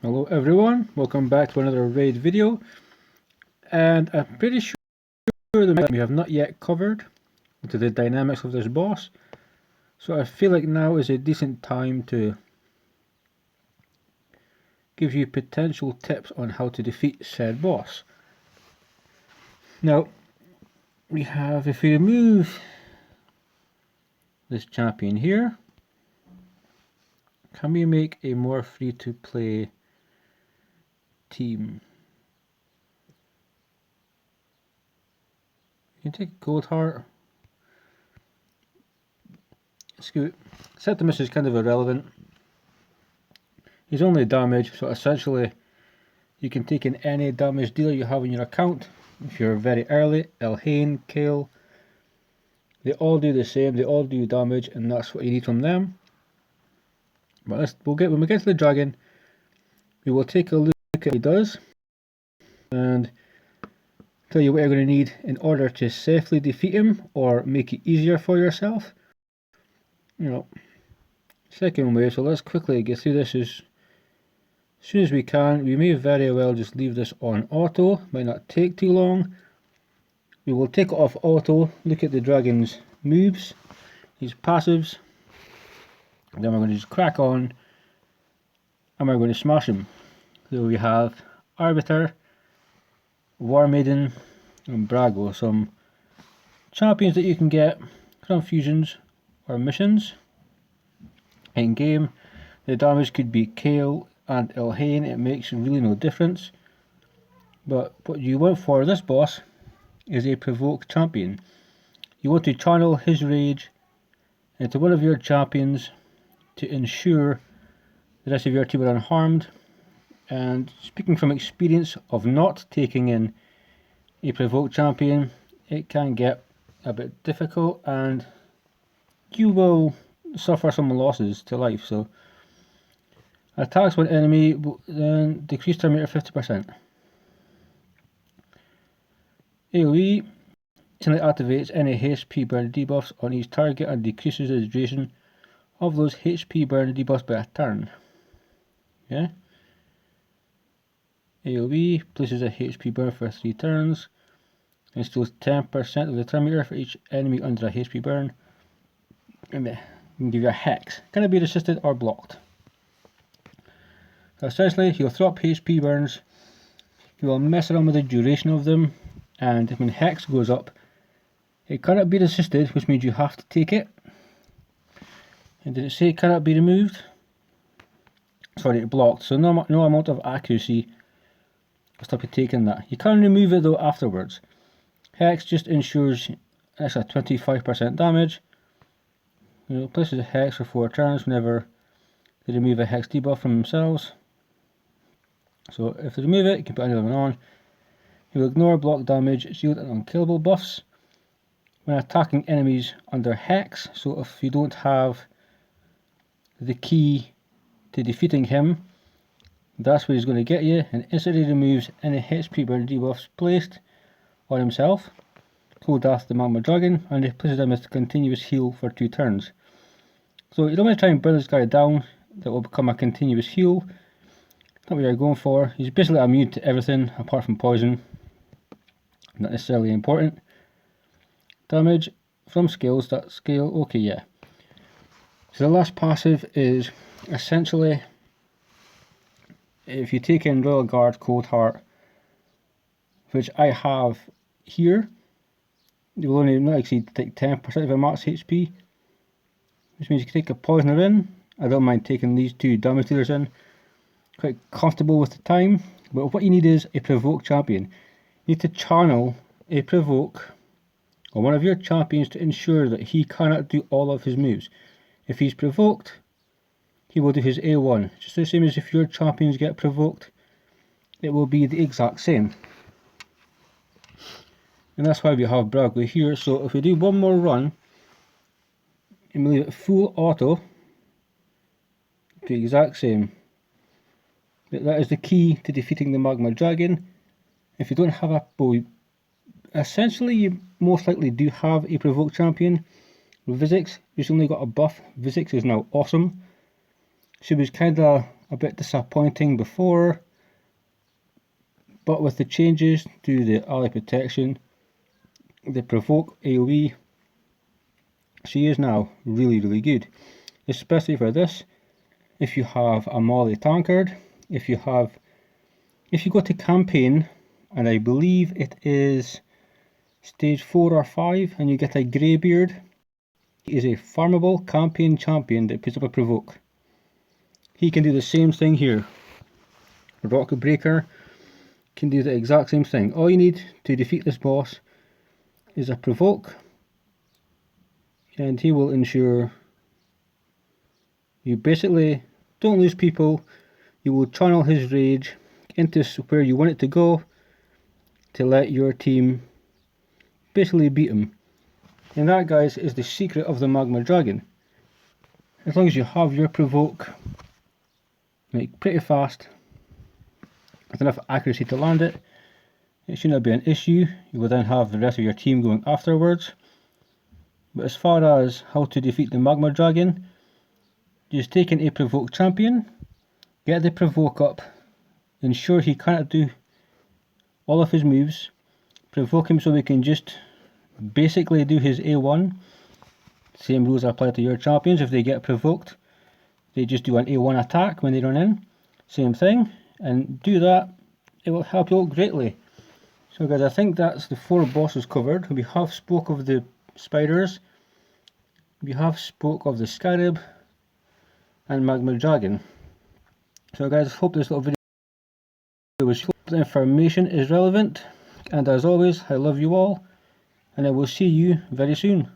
Hello everyone, welcome back to another raid video, and I'm pretty sure that we have not yet covered into the dynamics of this boss, so I feel like now is a decent time to give you potential tips on how to defeat said boss. Now, we have, if we remove this champion here, can we make a more free to play team? You can take Gold Heart. Scoot. Septimus is kind of irrelevant. He's only damage, so essentially you can take in any damage dealer you have in your account. If you're very early, Elhain, Kale, they all do the same, they all do damage, and that's what you need from them. But when we get to the dragon, we will take a look at what he does and tell you what you're going to need in order to safely defeat him or make it easier for yourself. Second way, so let's quickly get through this as soon as we can. We may very well just leave this on auto, might not take too long. We will take it off auto, look at the dragon's moves, his passives, and then we're going to just crack on and we're going to smash him. So we have Arbiter, War Maiden, and Brago, some champions that you can get from fusions or missions. In game, the damage could be Kale and Elhain, it makes really no difference. But what you want for this boss is a provoke champion. You want to channel his rage into one of your champions to ensure the rest of your team are unharmed. And speaking from experience of not taking in a provoke champion, it can get a bit difficult and you will suffer some losses to life. So attacks one enemy then decrease turn meter 50%. AoE instantly activates any HP burn debuffs on each target and decreases the duration of those HP burn debuffs by a turn. Yeah. AoE places a HP burn for 3 turns. Instills 10% of the turn meter for each enemy under a HP burn. And then can give you a hex. Can it be resisted or blocked? So essentially, he'll throw up HP burns. You will mess around with the duration of them, and when hex goes up, it cannot be resisted, which means you have to take it. And did it say it cannot be removed? Sorry, blocked. So no amount of accuracy will stop you taking that. You can remove it though afterwards. Hex just ensures an extra 25% damage. Places a hex for 4 turns whenever they remove a hex debuff from themselves. So if they remove it, you can put another one on. You will ignore block damage, shield and unkillable buffs when attacking enemies under hex. So if you don't have the key to defeating him, that's where he's going to get you, and instantly removes any HP burn debuffs placed on himself. Hold after the Magma Dragon, and it places him as continuous heal for 2 turns. So you don't want to try and burn this guy down, that will become a continuous heal. Not what you're going for. He's basically immune to everything apart from poison. Not necessarily important. Damage from skills that scale, okay, yeah. So the last passive is essentially if you take in Royal Guard, Cold Heart, which I have here, you will only not exceed take 10% of your max HP, which means you can take a poisoner in. I don't mind taking these 2 damage dealers in. Quite comfortable with the time, but what you need is a provoke champion. You need to channel a provoke on one of your champions to ensure that he cannot do all of his moves. If he's provoked, he will do his A1, just the same as if your champions get provoked, it will be the exact same. And that's why we have Brago here. So if we do one more run and we leave it full auto, the exact same. That is the key to defeating the Magma Dragon. If you don't have a bow, essentially you most likely do have a provoke champion. Vilisink recently got a buff. Vilisink is now awesome. She was kind of a bit disappointing before, but with the changes to the ally protection, the provoke AoE, she is now really good, especially for this. If you have a Molly tankard, if you go to campaign, and I believe it is stage 4 or 5, and you get a Greybeard, he is a farmable campaign champion that puts up a provoke. He can do the same thing here. Rocket Breaker can do the exact same thing. All you need to defeat this boss is a provoke, and he will ensure you basically don't lose people. You will channel his rage into where you want it to go to let your team basically beat him. And that, guys, is the secret of the Magma Dragon. As long as you have your provoke like pretty fast with enough accuracy to land it, it should not be an issue. You will then have the rest of your team going afterwards. But as far as how to defeat the Magma Dragon, just take in a provoke champion, get the provoke up, ensure he cannot do all of his moves, provoke him so we can just basically do his A1. Same rules apply to your champions. If they get provoked, they just do an A1 attack when they run in. Same thing, and do that, it will help you out greatly. So guys, I think that's the 4 bosses covered. We have spoke of the spiders, we have spoke of the scarab and Magma Dragon. So guys, I hope this little video was useful. The information is relevant, and as always, I love you all, and I will see you very soon.